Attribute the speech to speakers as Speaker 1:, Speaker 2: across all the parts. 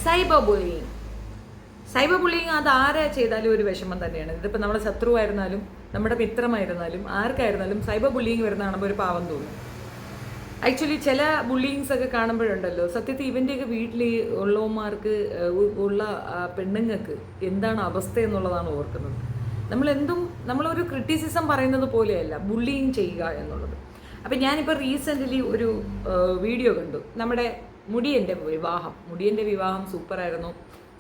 Speaker 1: Cyber bullying. Cyber bullying അത് ആരെ ചെയ്താലും ഒരു വിഷമം തന്നെയാണ്. ഇതിപ്പോൾ നമ്മുടെ ശത്രുവായിരുന്നാലും നമ്മുടെ മിത്രമായിരുന്നാലും ആർക്കായിരുന്നാലും സൈബർ ബുള്ളിങ് വരുന്ന കാണുമ്പോൾ ഒരു പാവം തോന്നും. ആക്ച്വലി ചില ബുള്ളിങ്സ് ഒക്കെ കാണുമ്പോഴുണ്ടല്ലോ, സത്യത്തിൽ ഇവൻ്റെയൊക്കെ വീട്ടിൽ ഉള്ളവന്മാർക്ക് ഉള്ള പെണ്ണുങ്ങൾക്ക് എന്താണ് അവസ്ഥ എന്നുള്ളതാണ് ഓർക്കുന്നത്. നമ്മളൊരു ക്രിറ്റിസിസം പറയുന്നത് പോലെയല്ല ബുള്ളിങ് ചെയ്യുക എന്നുള്ളത്. അപ്പം ഞാനിപ്പോൾ റീസെൻ്റ്ലി ഒരു വീഡിയോ കണ്ടു. നമ്മുടെ മുടിയൻ്റെ വിവാഹം സൂപ്പറായിരുന്നു.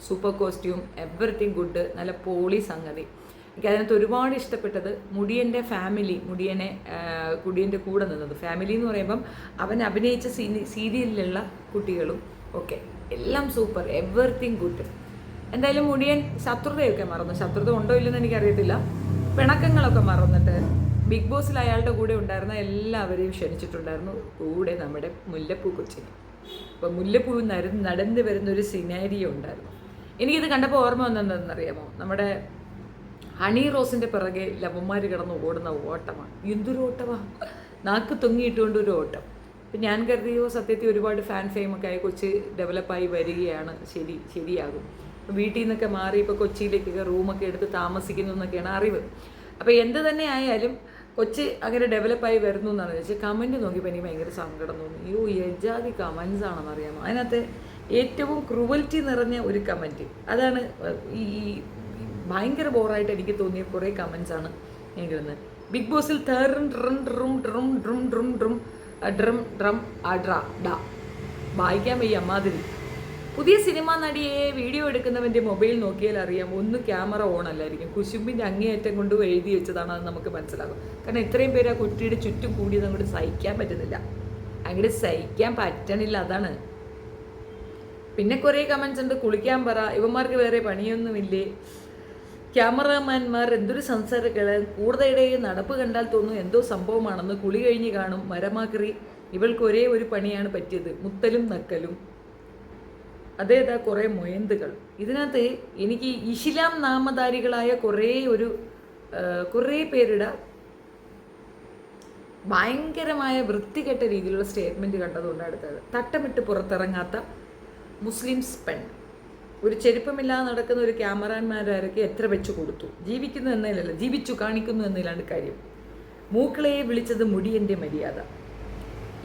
Speaker 1: സൂപ്പർ കോസ്റ്റ്യൂം, എവറിത്തിങ് ഗുഡ്, നല്ല പോളി സംഗതി. എനിക്ക് അതിനകത്ത് ഒരുപാട് ഇഷ്ടപ്പെട്ടത് മുടിയൻ്റെ ഫാമിലി, മുടിയൻ്റെ കൂടെ നിന്നത്. ഫാമിലി എന്ന് പറയുമ്പം അവൻ അഭിനയിച്ച സീരിയലിലുള്ള കുട്ടികളും ഒക്കെ എല്ലാം സൂപ്പർ, എവറിത്തിങ് ഗുഡ്. എന്തായാലും മുടിയൻ ശത്രുതയൊക്കെ മറന്നു. ശത്രുത ഉണ്ടോ ഇല്ലെന്ന് എനിക്കറിയത്തില്ല. പിണക്കങ്ങളൊക്കെ മറന്നിട്ട് ബിഗ് ബോസിൽ അയാളുടെ കൂടെ ഉണ്ടായിരുന്ന എല്ലാവരെയും ക്ഷണിച്ചിട്ടുണ്ടായിരുന്നു, കൂടെ നമ്മുടെ മുല്ലപ്പൂ കൊച്ചിനെ. അപ്പോൾ മുല്ലപ്പൂ നടന്നു വരുന്നൊരു സിനാരിയോ ഉണ്ടായിരുന്നു. എനിക്കിത് കണ്ടപ്പോൾ ഓർമ്മ വന്നതെന്നറിയാമോ, നമ്മുടെ ഹണി റോസിൻ്റെ പിറകെ ലവന്മാർ കിടന്ന് ഓടുന്ന ഓട്ടമാണ്. എന്തൊരു ഓട്ടമാണ്, നാക്ക് തൊങ്ങിയിട്ടുകൊണ്ട് ഒരു ഓട്ടം. അപ്പം ഞാൻ കരുതിയോ സത്യത്തിൽ ഒരുപാട് ഫാൻ ഫെയിമൊക്കെ ആയി കൊച്ചി ഡെവലപ്പായി വരികയാണ്, ശരിയാകും. വീട്ടിൽ നിന്നൊക്കെ മാറി ഇപ്പോൾ കൊച്ചിയിലേക്കൊക്കെ റൂമൊക്കെ എടുത്ത് താമസിക്കുന്നു എന്നൊക്കെയാണ് അറിവ്. അപ്പോൾ എന്ത് തന്നെ ആയാലും കൊച്ചി അങ്ങനെ ഡെവലപ്പായി വരുന്നു എന്നാണ് വെച്ചാൽ കമൻറ്റ് നോക്കിയപ്പോൾ എനിക്ക് ഭയങ്കര സങ്കടം തോന്നി. എജാതി കമൻസ് ആണെന്ന് അറിയാമോ. അതിനകത്ത് ഏറ്റവും ക്രൂവൽറ്റി നിറഞ്ഞ ഒരു കമൻറ്റ്, അതാണ് ഈ ഭയങ്കര ബോറായിട്ട് എനിക്ക് തോന്നിയ കുറേ കമൻസാണ് എനിക്കിരുന്നത്. ബിഗ് ബോസിൽ വായിക്കാൻ വയ്യ അമ്മാതിരി. പുതിയ സിനിമാ നടിയെ വീഡിയോ എടുക്കുന്നവൻ്റെ മൊബൈൽ നോക്കിയാൽ അറിയാം, ഒന്ന് ക്യാമറ ഓൺ അല്ലായിരിക്കും, കുശുമ്പിൻ്റെ അങ്ങേയറ്റം കൊണ്ട് എഴുതി വെച്ചതാണ്, അത് നമുക്ക് മനസ്സിലാകും. കാരണം ഇത്രയും പേര് ആ കുട്ടിയുടെ ചുറ്റും കൂടിയത് അങ്ങോട്ട് സഹിക്കാൻ പറ്റുന്നില്ല, അതാണ്. പിന്നെ കുറേ കമൻസ് ഉണ്ട്, കുളിക്കാൻ പറ, ഇവന്മാർക്ക് വേറെ പണിയൊന്നുമില്ലേ, ക്യാമറാമാൻമാർ എന്തൊരു സംസാരങ്ങള്, കൂടുതൽ നടപ്പ് കണ്ടാൽ തോന്നും എന്തോ സംഭവമാണെന്ന്, കുളി കഴിഞ്ഞ് കാണും, മരമാക്രി, ഇവൾക്ക് ഒരേ ഒരു പണിയാണ് പറ്റിയത്, മുത്തലും നക്കലും. അതേതാ കുറേ മൊയന്തുകൾ. ഇതിനകത്ത് എനിക്ക് ഇസ്ലാം നാമധാരികളായ കുറേ പേരുടെ ഭയങ്കരമായ വൃത്തികെട്ട രീതിയിലുള്ള സ്റ്റേറ്റ്മെൻറ്റ് കണ്ടതുകൊണ്ട് അടുത്തത്. തട്ടമിട്ട് പുറത്തിറങ്ങാത്ത മുസ്ലിംസ് പെൺ, ഒരു ചെരുപ്പമില്ലാതെ നടക്കുന്ന ഒരു ക്യാമറാമാൻമാരൊക്കെ എത്ര വെച്ച് കൊടുത്തു, ജീവിക്കുന്നു എന്നതിലല്ല ജീവിച്ചു കാണിക്കുന്നു എന്നതിലാണ് കാര്യം. മൂക്കളയെ വിളിച്ചത് മുടിയൻ്റെ മര്യാദ,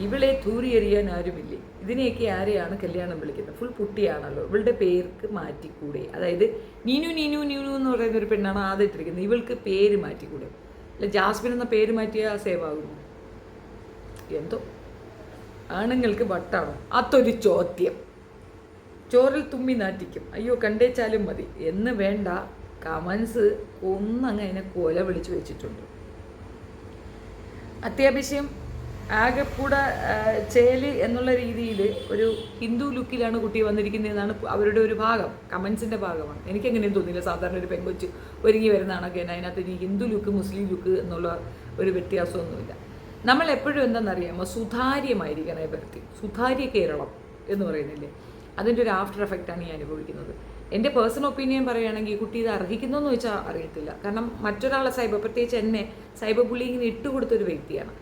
Speaker 1: ഇവളെ തൂറിയെറിയാൻ ആരുമില്ലേ. ഇതിനെയൊക്കെ ആരെയാണ് കല്യാണം വിളിക്കുന്നത്? ഫുൾ പുട്ടിയാണല്ലോ. ഇവളുടെ പേർക്ക് മാറ്റിക്കൂടെ? അതായത് നീനു എന്ന് പറയുന്ന ഒരു പെണ്ണാണ് ആദ്യം ഇട്ടിരിക്കുന്നത്, ഇവൾക്ക് പേര് മാറ്റിക്കൂടെ? അല്ല ജാസ്മിൻ എന്ന പേര് മാറ്റിയാൽ സേവ് ആകുന്നു. എന്തോ ആണുങ്ങൾക്ക് വട്ടാണോ? അതൊരു ചോദ്യം. ചോറിൽ തുമ്മി നാട്ടിക്കും, അയ്യോ കണ്ടേച്ചാലും മതി എന്ന് വേണ്ട കമൻസ് ഒന്നങ്ങ് അതിനെ കൊല വിളിച്ചു വെച്ചിട്ടുണ്ട്. അത്യാവശ്യം ആകെക്കൂടെ ചേലി എന്നുള്ള രീതിയിൽ ഒരു ഹിന്ദു ലുക്കിലാണ് കുട്ടി വന്നിരിക്കുന്നതെന്നാണ് അവരുടെ ഒരു ഭാഗം, കമൻസിൻ്റെ ഭാഗമാണ്. എനിക്കെങ്ങനെയും തോന്നിയില്ല. സാധാരണ ഒരു പെങ്കൊച്ച് ഒരുങ്ങി വരുന്നതാണൊക്കെ അതിനകത്ത് ഇനി ഹിന്ദു ലുക്ക് മുസ്ലിം ലുക്ക് എന്നുള്ള ഒരു വ്യത്യാസമൊന്നുമില്ല. നമ്മൾ എപ്പോഴും എന്താണെന്നറിയാമോ, സുതാര്യമായിരിക്കണം. സുതാര്യ കേരളം എന്ന് പറയുന്നില്ലേ, അതിൻ്റെ ഒരു ആഫ്റ്റർ എഫക്റ്റാണ് ഈ അനുഭവിക്കുന്നത്. എൻ്റെ പേഴ്സണൽ ഒപ്പീനിയൻ പറയുകയാണെങ്കിൽ ഈ കുട്ടി ഇത് അർഹിക്കുന്നതെന്ന് വെച്ചാൽ അറിയത്തില്ല. കാരണം മറ്റൊരാളെ പ്രത്യേകിച്ച് എന്നെ സൈബർ ബുള്ളിങ്ങിന് ഇട്ടുകൊടുത്തൊരു വ്യക്തിയാണ്.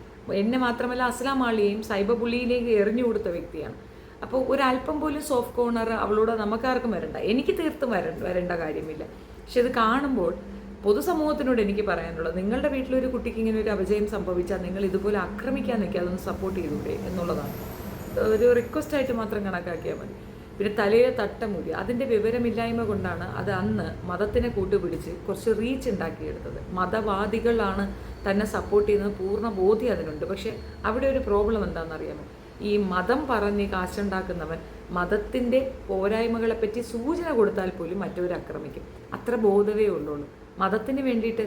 Speaker 1: എന്നെ മാത്രമല്ല അസ്ലാം ആളിയെയും സൈബർ ബുള്ളിയിലേക്ക് എറിഞ്ഞു കൊടുത്ത വ്യക്തിയാണ്. അപ്പോൾ ഒരല്പം പോലും സോഫ്റ്റ് കോർണർ അവളോട് നമുക്കാർക്കും വരണ്ട, എനിക്ക് തീർത്തും വരേണ്ട കാര്യമില്ല. പക്ഷെ ഇത് കാണുമ്പോൾ പൊതുസമൂഹത്തിനോട് എനിക്ക് പറയാനുള്ളത്, നിങ്ങളുടെ വീട്ടിലൊരു കുട്ടിക്ക് ഇങ്ങനെ ഒരു അപജയം സംഭവിച്ചാൽ നിങ്ങൾ ഇതുപോലെ ആക്രമിക്കാൻ നിൽക്കുക, അതൊന്ന് സപ്പോർട്ട് ചെയ്തുകൂടെ എന്നുള്ളതാണ്. ഒരു റിക്വസ്റ്റായിട്ട് മാത്രം കണക്കാക്കിയാൽ മതി. പിന്നെ തലയെ തട്ടമുടി, അതിൻ്റെ വിവരമില്ലായ്മ കൊണ്ടാണ് അത് അന്ന് മതത്തിനെ കൂട്ടുപിടിച്ച് കുറച്ച് റീച്ച് ഉണ്ടാക്കിയെടുത്തത്. മതവാദികളാണ് തന്നെ സപ്പോർട്ട് ചെയ്യുന്നത്, പൂർണ്ണ ബോധ്യം അതിനുണ്ട്. പക്ഷേ അവിടെ ഒരു പ്രോബ്ലം എന്താണെന്നറിയാമോ, ഈ മതം പറഞ്ഞ് കാശുണ്ടാക്കുന്നവൻ മതത്തിൻ്റെ പോരായ്മകളെപ്പറ്റി സൂചന കൊടുത്താൽ പോലും മറ്റവരെ ആക്രമിക്കും. അത്ര ബോധവേ ഉള്ളൂ. മതത്തിന് വേണ്ടിയിട്ട്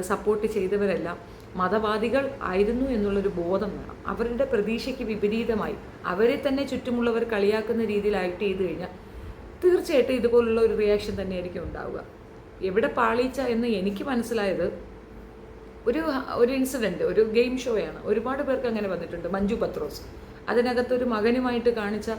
Speaker 1: സപ്പോർട്ട് ചെയ്തവരെല്ലാം മതവാദികൾ ആയിരുന്നു എന്നുള്ളൊരു ബോധം വേണം. അവരുടെ പ്രതീക്ഷയ്ക്ക് വിപരീതമായി അവരെ തന്നെ ചുറ്റുമുള്ളവർ കളിയാക്കുന്ന രീതിയിൽ ആക്ട് ചെയ്ത് കഴിഞ്ഞാൽ തീർച്ചയായിട്ടും ഇതുപോലുള്ള ഒരു റിയാക്ഷൻ തന്നെയായിരിക്കും ഉണ്ടാവുക. എവിടെ പാളിച്ച എന്ന് എനിക്ക് മനസ്സിലായത് ഒരു ഇൻസിഡൻറ്റ്, ഒരു ഗെയിം ഷോയാണ്. ഒരുപാട് പേർക്ക് അങ്ങനെ വന്നിട്ടുണ്ട്. മഞ്ജു പത്രോസ് അതിനകത്തൊരു മകനുമായിട്ട് കാണിച്ച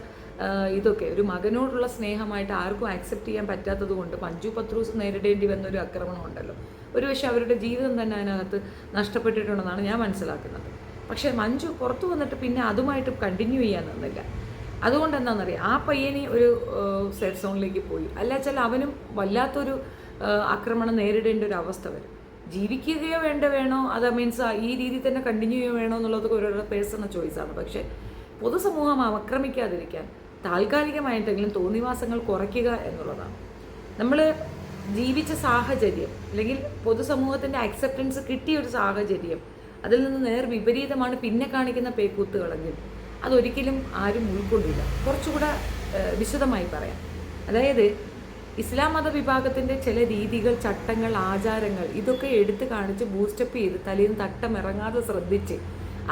Speaker 1: ഇതൊക്കെ ഒരു മകനോടുള്ള സ്നേഹമായിട്ട് ആർക്കും ആക്സെപ്റ്റ് ചെയ്യാൻ പറ്റാത്തത് കൊണ്ട് മഞ്ജു പത്രോസ് നേരിടേണ്ടി വന്നൊരു ആക്രമണം ഉണ്ടല്ലോ. ഒരുപക്ഷെ അവരുടെ ജീവിതം തന്നെ അതിനകത്ത് നഷ്ടപ്പെട്ടിട്ടുണ്ടെന്നാണ് ഞാൻ മനസ്സിലാക്കുന്നത്. പക്ഷേ മഞ്ജു പുറത്തു വന്നിട്ട് പിന്നെ അതുമായിട്ട് കണ്ടിന്യൂ ചെയ്യാൻ നിന്നില്ല. അതുകൊണ്ട് എന്താണെന്നറിയാം, ആ പയ്യന് ഒരു സേഫ് സോണിലേക്ക് പോയി, അല്ലാച്ചാൽ അവനും വല്ലാത്തൊരു ആക്രമണം നേരിടേണ്ട ഒരു അവസ്ഥ വരും. ജീവിക്കുകയോ വേണോ, അത് മീൻസ് ഈ രീതിയിൽ തന്നെ കണ്ടിന്യൂ ചെയ്യുകയോ വേണോ എന്നുള്ളതൊക്കെ ഓരോരോ പേഴ്സണൽ ചോയ്സാണ്. പക്ഷേ പൊതുസമൂഹം ആക്രമിക്കാതിരിക്കാൻ താൽക്കാലികമായിട്ടെങ്കിലും തോന്നിവാസങ്ങൾ കുറയ്ക്കുക എന്നുള്ളതാണ്. നമ്മൾ ജീവിച്ച സാഹചര്യം അല്ലെങ്കിൽ പൊതുസമൂഹത്തിൻ്റെ അക്സെപ്റ്റൻസ് കിട്ടിയ ഒരു സാഹചര്യം, അതിൽ നിന്ന് വിപരീതമാണ് പിന്നെ കാണിക്കുന്ന പേക്കൂത്തുകളെങ്കിൽ അതൊരിക്കലും ആരും ഉൾക്കൊണ്ടില്ല. കുറച്ചുകൂടെ വിശദമായി പറയാം. അതായത് ഇസ്ലാം മത വിഭാഗത്തിൻ്റെ ചില രീതികൾ, ചട്ടങ്ങൾ, ആചാരങ്ങൾ ഇതൊക്കെ എടുത്തു കാണിച്ച് ബൂസ്റ്റപ്പ് ചെയ്ത് തലേന്ന് തട്ടമിറങ്ങാതെ ശ്രദ്ധിച്ച്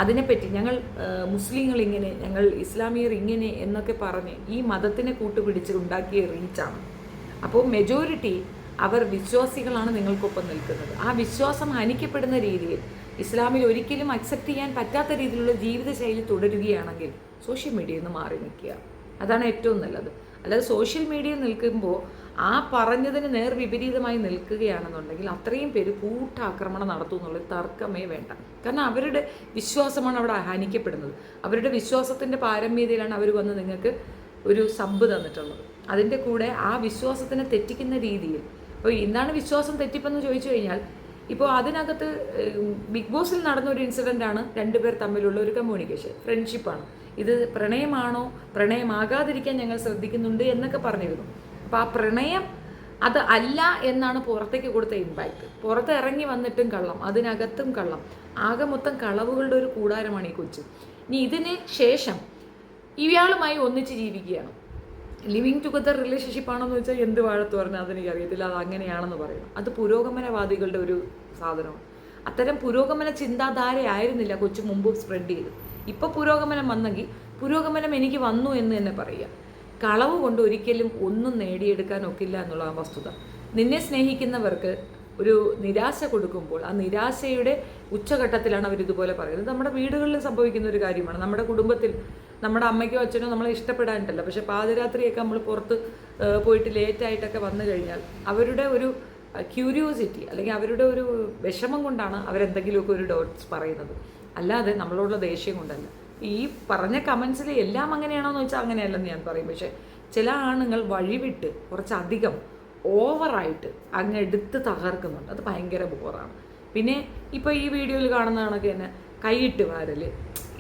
Speaker 1: അതിനെപ്പറ്റി ഞങ്ങൾ മുസ്ലിങ്ങൾ ഇങ്ങനെ, ഞങ്ങൾ ഇസ്ലാമിയർ ഇങ്ങനെ എന്നൊക്കെ പറഞ്ഞ് ഈ മതത്തിനെ കൂട്ടുപിടിച്ച് ഉണ്ടാക്കിയ റീച്ചാണ്. അപ്പോൾ മെജോറിറ്റി അവർ വിശ്വാസികളാണ് നിങ്ങൾക്കൊപ്പം നിൽക്കുന്നത്. ആ വിശ്വാസം ഹനിക്കപ്പെടുന്ന രീതിയിൽ ഇസ്ലാമിൽ ഒരിക്കലും അക്സെപ്റ്റ് ചെയ്യാൻ പറ്റാത്ത രീതിയിലുള്ള ജീവിതശൈലി തുടരുകയാണെങ്കിൽ സോഷ്യൽ മീഡിയയിൽ നിന്ന് മാറി നിൽക്കുക. അതാണ് ഏറ്റവും നല്ലത്. അല്ലാതെ സോഷ്യൽ മീഡിയയിൽ നിൽക്കുമ്പോൾ ആ പറഞ്ഞതിന് വിപരീതമായി നിൽക്കുകയാണെന്നുണ്ടെങ്കിൽ അത്രയും പേര് കൂട്ടാക്രമണം നടത്തും എന്നുള്ളത് തർക്കമേ വേണ്ട. കാരണം അവരുടെ വിശ്വാസമാണ് അവിടെ ഹനിക്കപ്പെടുന്നത്. അവരുടെ വിശ്വാസത്തിൻ്റെ പാരമ്യതയിലാണ് അവർ വന്ന് നിങ്ങൾക്ക് ഒരു സബ് തന്നിട്ടുള്ളത്. അതിൻ്റെ കൂടെ ആ വിശ്വാസത്തിനെ തെറ്റിക്കുന്ന രീതിയിൽ, അപ്പോൾ എന്താണ് വിശ്വാസം തെറ്റിപ്പെന്ന് ചോദിച്ചു കഴിഞ്ഞാൽ, ഇപ്പോൾ അതിനകത്ത് ബിഗ് ബോസിൽ നടന്ന ഒരു ഇൻസിഡൻ്റാണ് രണ്ടുപേർ തമ്മിലുള്ള ഒരു കമ്മ്യൂണിക്കേഷൻ, ഫ്രണ്ട്ഷിപ്പാണ്. ഇത് പ്രണയമാണോ, പ്രണയമാകാതിരിക്കാൻ ഞങ്ങൾ ശ്രദ്ധിക്കുന്നുണ്ട് എന്നൊക്കെ പറഞ്ഞിരുന്നു. അപ്പോൾ ആ പ്രണയം അത് അല്ല എന്നാണ് പുറത്തേക്ക് കൊടുത്ത ഇമ്പാക്റ്റ്. പുറത്ത് ഇറങ്ങി വന്നിട്ടും കള്ളം, അതിനകത്തും കള്ളം, ആകെ മൊത്തം കളവുകളുടെ ഒരു കൂടാരമാണ് ഈ കൊച്ചു. ഇനി ഇതിന് ശേഷം ഇയാളുമായി ഒന്നിച്ച് ജീവിക്കുകയാണ്. ലിവിങ് ടുഗദർ റിലേഷൻഷിപ്പ് ആണെന്ന് വെച്ചാൽ എന്ത് വാഴത്ത് പറഞ്ഞാൽ അതെനിക്ക് അറിയത്തില്ല, അത് അങ്ങനെയാണെന്ന് പറയുന്നു. അത് പുരോഗമനവാദികളുടെ ഒരു സാധനമാണ്. അത്തരം പുരോഗമന ചിന്താധാരയായിരുന്നില്ല കൊച്ചു മുമ്പ് സ്പ്രെഡ് ചെയ്ത്. ഇപ്പോൾ പുരോഗമനം വന്നെങ്കിൽ പുരോഗമനം എനിക്ക് വന്നു എന്ന് തന്നെ പറയുക. കളവ് കൊണ്ട് ഒരിക്കലും ഒന്നും നേടിയെടുക്കാൻ ഒക്കില്ല എന്നുള്ള വസ്തുത. നിന്നെ സ്നേഹിക്കുന്നവർക്ക് ഒരു നിരാശ കൊടുക്കുമ്പോൾ ആ നിരാശയുടെ ഉച്ചഘട്ടത്തിലാണ് അവരിതുപോലെ പറയുന്നത്. നമ്മുടെ വീടുകളിൽ സംഭവിക്കുന്ന ഒരു കാര്യമാണ്. നമ്മുടെ കുടുംബത്തിൽ നമ്മുടെ അമ്മയ്ക്കോ അച്ഛനോ നമ്മളെ ഇഷ്ടപ്പെടാനിട്ടല്ല, പക്ഷെ പാതിരാത്രിയൊക്കെ നമ്മൾ പുറത്ത് പോയിട്ട് ലേറ്റായിട്ടൊക്കെ വന്നു കഴിഞ്ഞാൽ അവരുടെ ഒരു ക്യൂരിയോസിറ്റി അല്ലെങ്കിൽ അവരുടെ ഒരു വിഷമം കൊണ്ടാണ് അവരെന്തെങ്കിലുമൊക്കെ ഒരു ഡോട്ട്സ് പറയുന്നത്, അല്ലാതെ നമ്മളോടുള്ള ദേഷ്യം കൊണ്ടല്ല. ഈ പറഞ്ഞ കമൻസിൽ എല്ലാം അങ്ങനെയാണോ എന്ന് വെച്ചാൽ അങ്ങനെയല്ലെന്ന് ഞാൻ പറയും. പക്ഷേ ചില ആണുങ്ങൾ വഴിവിട്ട് കുറച്ചധികം ഓവറായിട്ട് അങ്ങ് എടുത്ത് തകർക്കുന്നുണ്ട്. അത് ഭയങ്കര ബോറാണ്. പിന്നെ ഇപ്പോൾ ഈ വീഡിയോയിൽ കാണുന്ന കണക്ക് തന്നെ കൈയിട്ട് വാരൽ,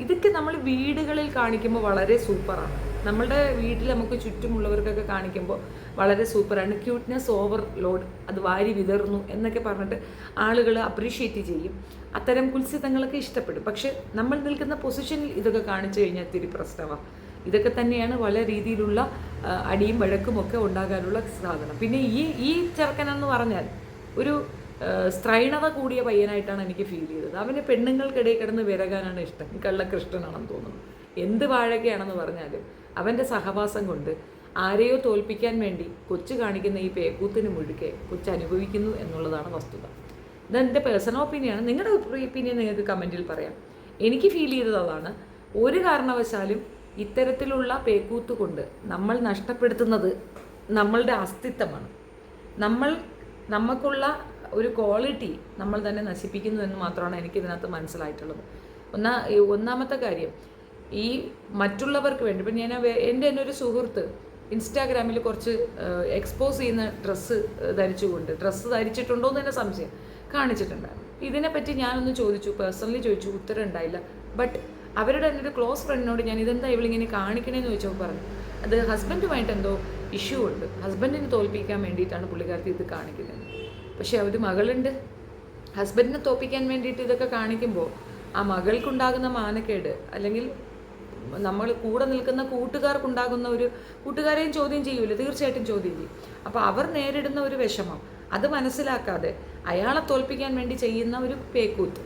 Speaker 1: ഇതൊക്കെ നമ്മൾ വീടുകളിൽ കാണിക്കുമ്പോൾ വളരെ സൂപ്പറാണ്. നമ്മളുടെ വീട്ടിൽ നമുക്ക് ചുറ്റുമുള്ളവർക്കൊക്കെ കാണിക്കുമ്പോൾ വളരെ സൂപ്പറാണ്. ക്യൂട്ട്നെസ് ഓവർലോഡ്, അത് വാരി വിതറുന്നു എന്നൊക്കെ പറഞ്ഞിട്ട് ആളുകൾ അപ്രീഷിയേറ്റ് ചെയ്യും. അത്തരം കുൽസിതങ്ങളൊക്കെ ഇഷ്ടപ്പെടും. പക്ഷെ നമ്മൾ നിൽക്കുന്ന പൊസിഷനിൽ ഇതൊക്കെ കാണിച്ചു കഴിഞ്ഞാൽ തിരി പ്രശ്നമാണ്. ഇതൊക്കെ തന്നെയാണ് പല രീതിയിലുള്ള അടിയും വഴക്കുമൊക്കെ ഉണ്ടാകാനുള്ള സാധനം. പിന്നെ ഈ ചെറുക്കനെന്ന് പറഞ്ഞാൽ ഒരു സ്ത്രൈണത കൂടിയ പയ്യനായിട്ടാണ് എനിക്ക് ഫീൽ ചെയ്തത്. അവന് പെണ്ണുങ്ങൾക്കിടയിൽ കിടന്ന് വിരകാനാണ് ഇഷ്ടം. കള്ളകൃഷ്ണനാണെന്ന് തോന്നുന്നു. എന്ത് വാഴകയാണെന്ന് പറഞ്ഞാലും അവൻ്റെ സഹവാസം കൊണ്ട് ആരെയോ തോൽപ്പിക്കാൻ വേണ്ടി കൊച്ചു കാണിക്കുന്ന ഈ പേക്കൂത്തിന് മുഴുക്കെ കൊച്ചു അനുഭവിക്കുന്നു എന്നുള്ളതാണ് വസ്തുത. ഇതെൻ്റെ പേഴ്സണൽ ഒപ്പീനിയനാണ്. നിങ്ങളുടെ ഒപ്പീനിയൻ നിങ്ങൾക്ക് കമൻറ്റിൽ പറയാം. എനിക്ക് ഫീൽ ചെയ്തത് അതാണ്. ഒരു കാരണവശാലും ഇത്തരത്തിലുള്ള പേക്കൂത്ത് കൊണ്ട് നമ്മൾ നഷ്ടപ്പെടുത്തുന്നത് നമ്മളുടെ അസ്തിത്വമാണ്. നമുക്കുള്ള ഒരു ക്വാളിറ്റി നമ്മൾ തന്നെ നശിപ്പിക്കുന്നു എന്ന് മാത്രമാണ് എനിക്കിതിനകത്ത് മനസ്സിലായിട്ടുള്ളത്. ഒന്നാമത്തെ കാര്യം, ഈ മറ്റുള്ളവർക്ക് വേണ്ടി ഇപ്പം എൻ്റെ തന്നെ ഒരു സുഹൃത്ത് ഇൻസ്റ്റാഗ്രാമിൽ കുറച്ച് എക്സ്പോസ് ചെയ്യുന്ന ഡ്രസ്സ് ധരിച്ചിട്ടുണ്ടോ എന്ന് തന്നെ സംശയം കാണിച്ചിട്ടുണ്ടായിരുന്നു. ഇതിനെപ്പറ്റി ഞാനൊന്ന് ചോദിച്ചു, പേഴ്സണലി ചോദിച്ചു, ഉത്തരം ഉണ്ടായില്ല. ബട്ട് അവരുടെ തന്നെ ഒരു ക്ലോസ് ഫ്രണ്ടിനോട് ഞാൻ ഇതെന്താ ഇവളിങ്ങനെ കാണിക്കണേന്ന് ചോദിച്ചപ്പോൾ പറഞ്ഞു, അത് ഹസ്ബൻഡുമായിട്ട് എന്തോ ഇഷ്യൂ ഉണ്ട്, ഹസ്ബൻഡിനെ തോൽപ്പിക്കാൻ വേണ്ടിയിട്ടാണ് പുള്ളിക്കാരത്തി ഇത് കാണിക്കുന്നത്. പക്ഷേ ഒരു മകളുണ്ട്, ഹസ്ബൻഡിനെ തോൽപ്പിക്കാൻ വേണ്ടിയിട്ട് ഇതൊക്കെ കാണിക്കുമ്പോൾ ആ മകൾക്കുണ്ടാകുന്ന മാനക്കേട് അല്ലെങ്കിൽ നമ്മൾ കൂടെ നിൽക്കുന്ന കൂട്ടുകാർക്കുണ്ടാകുന്ന ഒരു, കൂട്ടുകാരെയും ചോദ്യം ചെയ്യൂല, തീർച്ചയായിട്ടും ചോദ്യം ചെയ്യും. അപ്പോൾ അവർ നേരിടുന്ന ഒരു വിഷമം അത് മനസ്സിലാക്കാതെ അയാളെ തോൽപ്പിക്കാൻ വേണ്ടി ചെയ്യുന്ന ഒരു പേക്കൂത്ത്.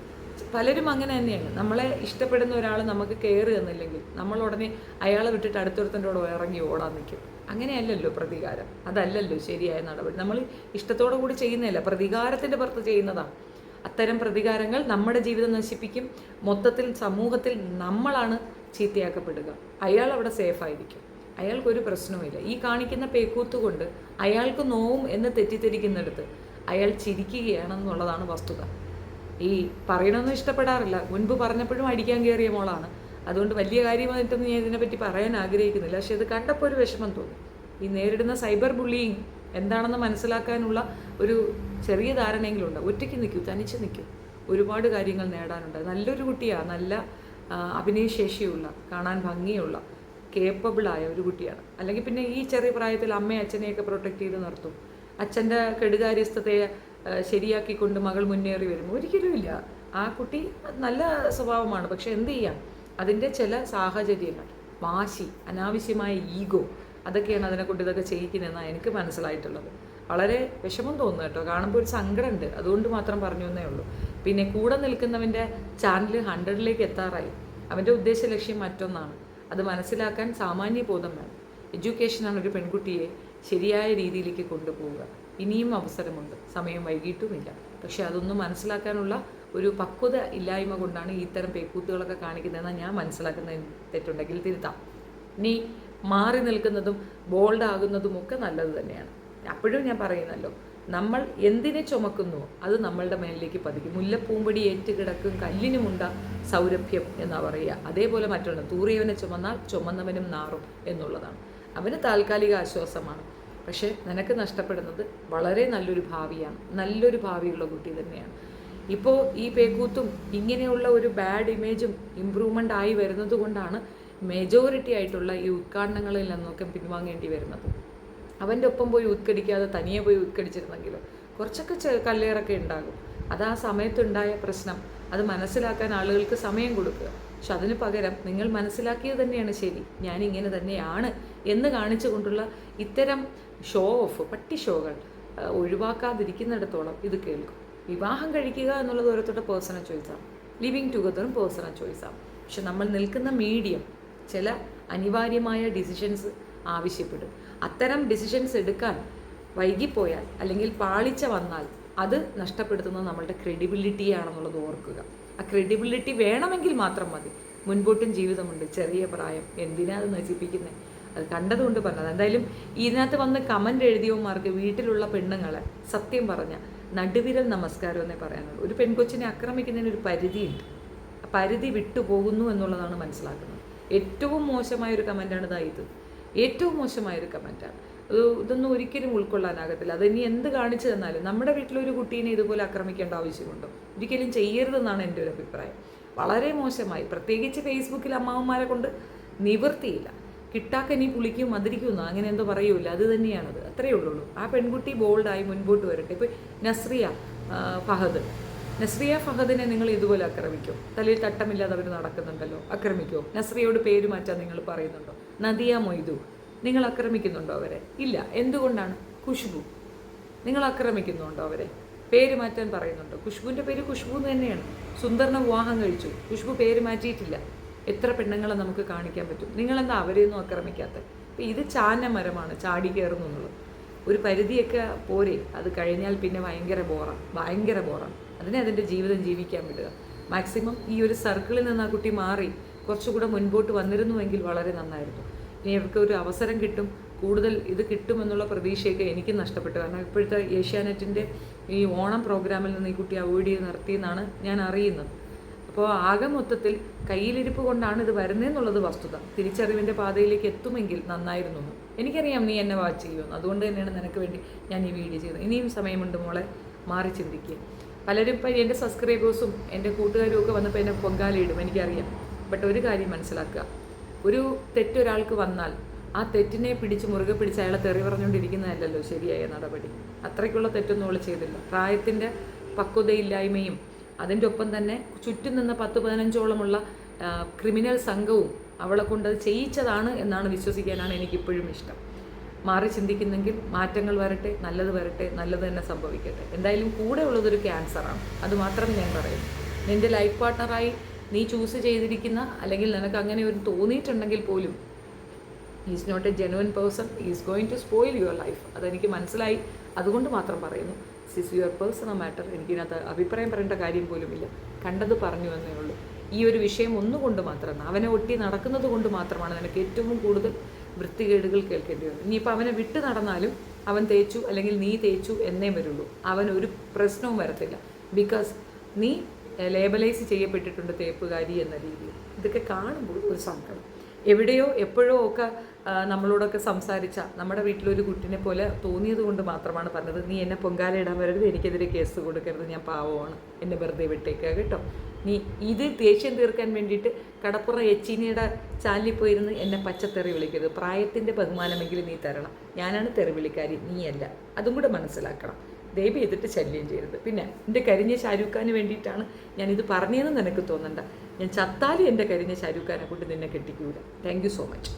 Speaker 1: പലരും അങ്ങനെ തന്നെയാണ്. നമ്മളെ ഇഷ്ടപ്പെടുന്ന ഒരാൾ നമുക്ക് കെയർ തന്നില്ലെങ്കിൽ നമ്മൾ ഉടനെ അയാളെ വിട്ടിട്ട് അടുത്തൊരുത്തൻ്റെ കൂടെ ഇറങ്ങി ഓടാൻ നിൽക്കും. അങ്ങനെയല്ലല്ലോ പ്രതികാരം, അതല്ലല്ലോ ശരിയായ നടപടി. നമ്മൾ ഇഷ്ടത്തോടു കൂടി ചെയ്യുന്നതല്ല, പ്രതികാരത്തിൻ്റെ പുറത്ത് ചെയ്യുന്നതാണ്. അത്തരം പ്രതികാരങ്ങൾ നമ്മുടെ ജീവിതം നശിപ്പിക്കും. മൊത്തത്തിൽ സമൂഹത്തിൽ നമ്മളാണ് ചീത്തയാക്കപ്പെടുക. അയാൾ അവിടെ സേഫായിരിക്കും, അയാൾക്കൊരു പ്രശ്നവുമില്ല. ഈ കാണിക്കുന്ന പേക്കൂത്ത് കൊണ്ട് അയാൾക്ക് നോവും എന്ന് തെറ്റിദ്ധരിക്കുന്നിടത്ത് അയാൾ ചിരിക്കുകയാണെന്നുള്ളതാണ് വസ്തുത. ഈ പറയണമെന്ന് ഇഷ്ടപ്പെടാറില്ല. മുൻപ് പറഞ്ഞപ്പോഴും അടിക്കാൻ കയറിയ മോളാണ്. അതുകൊണ്ട് വലിയ കാര്യമായിട്ടൊന്നും ഞാൻ ഇതിനെപ്പറ്റി പറയാൻ ആഗ്രഹിക്കുന്നില്ല. പക്ഷെ ഇത് കണ്ടപ്പോൾ ഒരു വിഷമം തോന്നി. ഈ നേരിടുന്ന സൈബർ ബുള്ളിയിങ് എന്താണെന്ന് മനസ്സിലാക്കാനുള്ള ഒരു ചെറിയ ധാരണയെങ്കിലും ഉണ്ട്. ഒറ്റയ്ക്ക് നിൽക്കൂ, തനിച്ച് നിൽക്കൂ, ഒരുപാട് കാര്യങ്ങൾ നേടാനുണ്ട്. നല്ലൊരു കുട്ടിയാണ്, നല്ല അഭിനയശേഷിയുള്ള, കാണാൻ ഭംഗിയുള്ള, കേപ്പബിളായ ഒരു കുട്ടിയാണ്. അല്ലെങ്കിൽ പിന്നെ ഈ ചെറിയ പ്രായത്തിൽ അമ്മയും അച്ഛനെയൊക്കെ പ്രൊട്ടക്റ്റ് ചെയ്ത് നിർത്തും. അച്ഛൻ്റെ കെടുകാര്യസ്ഥതയെ ശരിയാക്കിക്കൊണ്ട് മകൾ മുന്നേറി വരും. ഒരിക്കലുമില്ല. ആ കുട്ടി നല്ല സ്വഭാവമാണ്. പക്ഷെ എന്ത് ചെയ്യാം, അതിൻ്റെ ചില സാഹചര്യങ്ങൾ, വാശി, അനാവശ്യമായ ഈഗോ, അതൊക്കെയാണ് അതിനെക്കൊണ്ട് ഇതൊക്കെ ചെയ്യിക്കുന്നതെന്നാണ് എനിക്ക് മനസ്സിലായിട്ടുള്ളത്. വളരെ വിഷമം തോന്നുന്നു കേട്ടോ, കാണുമ്പോൾ ഒരു സങ്കടമുണ്ട്. അതുകൊണ്ട് മാത്രം പറഞ്ഞു എന്നേ ഉള്ളൂ. പിന്നെ കൂടെ നിൽക്കുന്നവൻ്റെ ചാനൽ 100ലേക്ക് എത്താറായി. അവൻ്റെ ഉദ്ദേശ ലക്ഷ്യം മറ്റൊന്നാണ്. അത് മനസ്സിലാക്കാൻ സാമാന്യ ബോധം വേണം. എഡ്യൂക്കേഷനാണ് ഒരു പെൺകുട്ടിയെ ശരിയായ രീതിയിലേക്ക് കൊണ്ടുപോവുക. ഇനിയും അവസരമുണ്ട്, സമയം വൈകിട്ടുമില്ല. പക്ഷെ അതൊന്നും മനസ്സിലാക്കാനുള്ള ഒരു പക്വത ഇല്ലായ്മ കൊണ്ടാണ് ഇത്തരം പേക്കൂത്തുകളൊക്കെ കാണിക്കുന്നതെന്ന് ഞാൻ മനസ്സിലാക്കുന്ന തെറ്റുണ്ടെങ്കിൽ തിരുത്താം. ഇനി മാറി നിൽക്കുന്നതും ബോൾഡ് ആകുന്നതും ഒക്കെ നല്ലത് തന്നെയാണ്. അപ്പോഴും ഞാൻ പറയുന്നല്ലോ, നമ്മൾ എന്തിനെ ചുമക്കുന്നു അത് നമ്മളുടെ മേലിലേക്ക് പതിക്കും. മുല്ലപ്പൂമ്പടി ഏറ്റുകിടക്കും കല്ലിനുമുണ്ട സൗരഭ്യം എന്നാ പറയുക. അതേപോലെ മറ്റൊന്ന്, തൂറിയവനെ ചുമന്നാൽ ചുമന്നവനും നാറും എന്നുള്ളതാണ്. അവന് താൽക്കാലിക ആശ്വാസമാണ്. പക്ഷേ നിനക്ക് നഷ്ടപ്പെടുന്നത് വളരെ നല്ലൊരു ഭാവിയാണ്. നല്ലൊരു ഭാവിയുള്ള കുട്ടി തന്നെയാണ്. ഇപ്പോൾ ഈ പേക്കൂത്തും ഇങ്ങനെയുള്ള ഒരു ബാഡ് ഇമേജും ഇമ്പ്രൂവ്മെൻ്റ് ആയി വരുന്നത് കൊണ്ടാണ് മെജോറിറ്റി ആയിട്ടുള്ള ഈ ഉദ്ഘാടനങ്ങളിൽ നിന്നൊക്കെ പിൻവാങ്ങേണ്ടി വരുന്നത്. അവൻ്റെ ഒപ്പം പോയി ഉത്കടിക്കാതെ തനിയെ പോയി ഉത്കടിച്ചിരുന്നെങ്കിലും കുറച്ചൊക്കെ കല്ലേറൊക്കെ ഉണ്ടാകും. അത് ആ സമയത്തുണ്ടായ പ്രശ്നം. അത് മനസ്സിലാക്കാൻ ആളുകൾക്ക് സമയം കൊടുക്കുക. പക്ഷെ അതിന് പകരം നിങ്ങൾ മനസ്സിലാക്കിയത് തന്നെയാണ് ശരി, ഞാനിങ്ങനെ തന്നെയാണ് എന്ന് കാണിച്ചുകൊണ്ടുള്ള ഇത്തരം ഷോ ഓഫ്, പട്ടി ഷോകൾ ഒഴിവാക്കാതിരിക്കുന്നിടത്തോളം ഇത് കേൾക്കും. വിവാഹം കഴിക്കുക എന്നുള്ളത് ഓരോരുത്തരുടെ പേഴ്സണൽ ചോയ്സാണ്. ലിവിങ് ടുഗദറും പേഴ്സണൽ ചോയ്സാണ്. പക്ഷെ നമ്മൾ നിൽക്കുന്ന മീഡിയം ചില അനിവാര്യമായ ഡിസിഷൻസ് ആവശ്യപ്പെടും. അത്തരം ഡിസിഷൻസ് എടുക്കാൻ വൈകിപ്പോയാൽ അല്ലെങ്കിൽ പാളിച്ച വന്നാൽ അത് നഷ്ടപ്പെടുത്തുന്നത് നമ്മളുടെ ക്രെഡിബിലിറ്റിയാണെന്നുള്ളത് ഓർക്കുക. ആ ക്രെഡിബിലിറ്റി വേണമെങ്കിൽ മാത്രം മതി. മുൻപോട്ടും ജീവിതമുണ്ട്, ചെറിയ പ്രായം, എന്തിനാ അത് നശിപ്പിക്കുന്നത്? അത് കണ്ടതുകൊണ്ട് പറഞ്ഞത്. എന്തായാലും ഇതിനകത്ത് വന്ന് കമൻ്റ് എഴുതിയവന്മാർക്ക് വീട്ടിലുള്ള പെണ്ണുങ്ങളെ സത്യം പറഞ്ഞ നടുവിരൽ നമസ്കാരം എന്നേ പറയാനുള്ളൂ. ഒരു പെൺകൊച്ചിനെ ആക്രമിക്കുന്നതിന് ഒരു പരിധിയുണ്ട്. ആ പരിധി വിട്ടുപോകുന്നു എന്നുള്ളതാണ് മനസ്സിലാക്കുന്നത്. ഏറ്റവും മോശമായൊരു കമൻറ്റാണ് ഇത്. ഏറ്റവും മോശമായൊരു കമൻറ്റാണ്. ഇതൊന്നും ഒരിക്കലും ഉൾക്കൊള്ളാനാകത്തില്ല. അത് ഇനി എന്ത് കാണിച്ചു തന്നാലും നമ്മുടെ വീട്ടിലൊരു കുട്ടീനെ ഇതുപോലെ ആക്രമിക്കേണ്ട ആവശ്യമുണ്ടോ? ഒരിക്കലും ചെയ്യരുതെന്നാണ് എൻ്റെ ഒരു അഭിപ്രായം. വളരെ മോശമായി. പ്രത്യേകിച്ച് ഫേസ്ബുക്കിൽ അമ്മാവന്മാരെ കൊണ്ട് നിവൃത്തിയില്ല. കിട്ടാക്കനി പുളിക്കും മതിരിക്കുമെന്നോ അങ്ങനെ എന്തോ പറയൂല, അത് തന്നെയാണത്. അത്രയേ ഉള്ളൂ. ആ പെൺകുട്ടി ബോൾഡായി മുൻപോട്ട് വരട്ടെ. ഇപ്പോൾ നസ്രിയ ഫഹദിനെ നിങ്ങൾ ഇതുപോലെ ആക്രമിക്കോ? തലയിൽ തട്ടമില്ലാതെ അവർ നടക്കുന്നുണ്ടല്ലോ, ആക്രമിക്കോ? നസ്രിയോട് പേര് മാറ്റാൻ നിങ്ങൾ പറയുന്നുണ്ടോ? നദിയ മൊയ്തു നിങ്ങൾ ആക്രമിക്കുന്നുണ്ടോ അവരെ? ഇല്ല. എന്തുകൊണ്ടാണ്? ഖുഷ്ബു നിങ്ങൾ ആക്രമിക്കുന്നുണ്ടോ അവരെ? പേര് മാറ്റാൻ പറയുന്നുണ്ടോ? ഖുഷ്ബുവിൻ്റെ പേര് ഖുഷ്ബു എന്ന് തന്നെയാണ്. സുന്ദറിനെ വിവാഹം കഴിച്ചു, ഖുഷ്ബു പേര് മാറ്റിയിട്ടില്ല. എത്ര പെണ്ണുങ്ങളെ നമുക്ക് കാണിക്കാൻ പറ്റും? നിങ്ങളെന്താ അവരെയൊന്നും ആക്രമിക്കാത്തത്? അപ്പം ഇത് ചാനമരമാണ്, ചാടി കയറുന്നു എന്നുള്ളത്. ഒരു പരിധിയൊക്കെ പോരെ, അത് കഴിഞ്ഞാൽ പിന്നെ ഭയങ്കര ബോറാണ്. അതിൻ്റെ ജീവിതം ജീവിക്കാൻ വിടുക. മാക്സിമം ഈ ഒരു സർക്കിളിൽ നിന്ന് ആ കുട്ടി മാറി കുറച്ചുകൂടെ മുൻപോട്ട് വന്നിരുന്നുവെങ്കിൽ വളരെ നന്നായിരുന്നു. ഇനി അവർക്ക് ഒരു അവസരം കിട്ടും, കൂടുതൽ ഇത് കിട്ടുമെന്നുള്ള പ്രതീക്ഷയൊക്കെ എനിക്ക് നഷ്ടപ്പെട്ടു. കാരണം ഇപ്പോഴത്തെ ഏഷ്യാനെറ്റിൻ്റെ ഈ ഓണം പ്രോഗ്രാമിൽ നിന്ന് ഈ കുട്ടി അവോയ്ഡ് ചെയ്ത് നിർത്തിയെന്നാണ് ഞാൻ അറിയുന്നത്. അപ്പോൾ ആകെ മൊത്തത്തിൽ കയ്യിലിരിപ്പ് കൊണ്ടാണ് ഇത് വരുന്നതെന്നുള്ളത് വസ്തുത. തിരിച്ചറിവിൻ്റെ പാതയിലേക്ക് എത്തുമെങ്കിൽ നന്നായിരുന്നു. എനിക്കറിയാം നീ എന്നെ വാച്ച് ചെയ്യുമെന്ന്. അതുകൊണ്ട് തന്നെയാണ് നിനക്ക് വേണ്ടി ഞാൻ ഈ വീഡിയോ ചെയ്തത്. ഇനിയും സമയമുണ്ട് മോളെ, മാറി ചിന്തിക്കുക. പലരും ഇപ്പം എൻ്റെ സബ്സ്ക്രൈബേഴ്സും എൻ്റെ കൂട്ടുകാരും ഒക്കെ വന്നപ്പോൾ എന്നെ പൊങ്കാലയിടും, എനിക്കറിയാം. ബട്ട് ഒരു കാര്യം മനസ്സിലാക്കുക, ഒരു തെറ്റൊരാൾക്ക് വന്നാൽ ആ തെറ്റിനെ മുറുകെ പിടിച്ച് അയാളെ തെറി പറഞ്ഞുകൊണ്ടിരിക്കുന്നതല്ലല്ലോ ശരിയായ നടപടി. അത്രയ്ക്കുള്ള തെറ്റൊന്നും അവൾ ചെയ്തില്ല. പ്രായത്തിൻ്റെ പക്വതയില്ലായ്മയും അതിൻ്റെ ഒപ്പം തന്നെ ചുറ്റും നിന്ന 10-15ഓളമുള്ള ക്രിമിനൽ സംഘവും അവളെ കൊണ്ട് അത് ചെയ്യിച്ചതാണ് എന്നാണ് വിശ്വസിക്കാനാണ് എനിക്കിപ്പോഴും ഇഷ്ടം. മാറി ചിന്തിക്കുന്നെങ്കിൽ മാറ്റങ്ങൾ വരട്ടെ, നല്ലത് തന്നെ സംഭവിക്കട്ടെ. എന്തായാലും കൂടെ ഉള്ളതൊരു ക്യാൻസറാണ്, അതുമാത്രം ഞാൻ പറയും. നിൻ്റെ ലൈഫ് പാർട്ട്ണറായി നീ ചൂസ് ചെയ്തിരിക്കുന്ന, അല്ലെങ്കിൽ നിനക്ക് അങ്ങനെ ഒരു തോന്നിയിട്ടുണ്ടെങ്കിൽ പോലും, is not a genuine person, is going to spoil your life. അതെനിക്ക് മനസ്സിലായി. അതുകൊണ്ട് മാത്രം പറയുന്നു, സിസ് യുവർ പേഴ്സണൽ മാറ്റർ. എനിക്കിതിനകത്ത് അഭിപ്രായം പറയേണ്ട കാര്യം പോലുമില്ല. കണ്ടത് പറഞ്ഞു എന്നേ ഉള്ളൂ. ഈ ഒരു വിഷയം ഒന്നുകൊണ്ട് മാത്രമാണ്, അവനെ ഒട്ടി നടക്കുന്നത് കൊണ്ട് മാത്രമാണ് നിനക്ക് ഏറ്റവും കൂടുതൽ വൃത്തികേടുകൾ കേൾക്കേണ്ടി വരും. ഇനിയിപ്പോൾ അവനെ വിട്ട് നടന്നാലും അവൻ തേച്ചു അല്ലെങ്കിൽ നീ തേച്ചു എന്നേ വരുള്ളൂ. അവനൊരു പ്രശ്നവും വരത്തില്ല. ബിക്കോസ് നീ ലേബലൈസ് ചെയ്യപ്പെട്ടിട്ടുണ്ട് തേപ്പുകാരി എന്ന രീതിയിൽ. ഇതൊക്കെ കാണുമ്പോൾ ഒരു സങ്കടം. എവിടെയോ എപ്പോഴോ ഒക്കെ നമ്മളോടൊക്കെ സംസാരിച്ച നമ്മുടെ വീട്ടിലൊരു കുട്ടിനെ പോലെ തോന്നിയത് കൊണ്ട് മാത്രമാണ് പറഞ്ഞത്, നീ എന്നെ പൊങ്കാല ഇടാൻ വരരുത്, എനിക്കെതിരെ കേസ് കൊടുക്കരുത്, ഞാൻ പാവമാണ്, എന്നെ വെറുതെ വിട്ടേക്കുക കേട്ടോ. നീ ഇത് ദേഷ്യം തീർക്കാൻ വേണ്ടിയിട്ട് കടപ്പുറം എച്ചീനയുടെ ചാനലിൽ പോയിരുന്ന് എന്നെ പച്ചത്തെറി വിളിക്കരുത്. പ്രായത്തിൻ്റെ ബഹുമാനമെങ്കിലും നീ തരണം. ഞാനാണ് തെറി വിളിക്കാരി, നീയല്ല. അതും കൂടെ മനസ്സിലാക്കണം. ദയവ് ചെയ്തിട്ട് ശല്യം ചെയ്യരുത്. പിന്നെ എൻ്റെ കരിഞ്ഞ ഷാരൂഖ് ഖാന് വേണ്ടിയിട്ടാണ് ഞാനിത് പറഞ്ഞതെന്ന് നിനക്ക് തോന്നണ്ട. ഞാൻ ചത്താലും എൻ്റെ കരിഞ്ഞ ഷാരൂഖ് ഖാനെ കൊണ്ട് നിന്നെ കെട്ടിക്കൂല. Thank you so much.